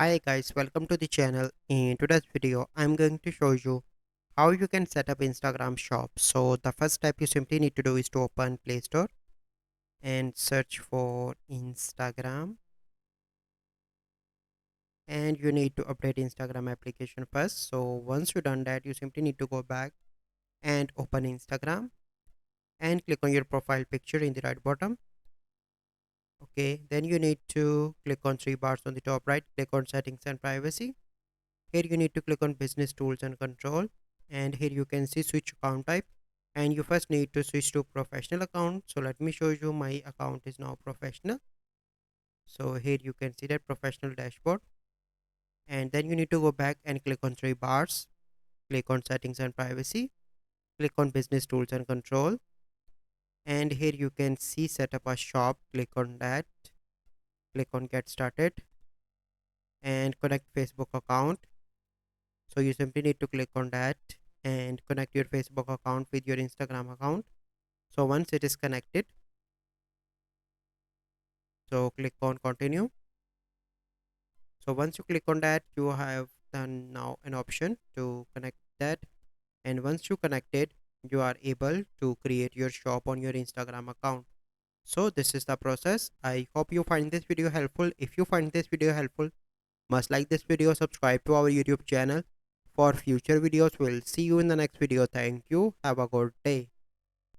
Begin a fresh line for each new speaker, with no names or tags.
Hi guys, welcome to the channel. In today's video, I'm going to show you how you can set up Instagram shop. So the first step you simply need to do is to open Play Store and search for Instagram. And you need to update Instagram application first. So once you've done that, you simply need to go back and open Instagram and click on your profile picture in the right bottom. Okay, then you need to click on three bars on the top right, click on settings and privacy. Here you need to click on business tools and control, and here you can see switch account type, and you first need to switch to professional account. So let me show you, my account is now professional. So here you can see that professional dashboard, and then you need to go back and click on three bars, click on settings and privacy, click on business tools and control, and here you can see set up a shop, click on that, click on get started and connect Facebook account. So you simply need to click on that and connect your Facebook account with your Instagram account. So once it is connected, so click on continue. So once you click on that, you have done now an option to connect that, and once you connect it, you are able to create your shop on your Instagram account. So this is the process. I hope you find this video helpful. If you find this video helpful, must like this video, subscribe to our YouTube channel for future videos. We'll see you in the next video. Thank you. Have a good day.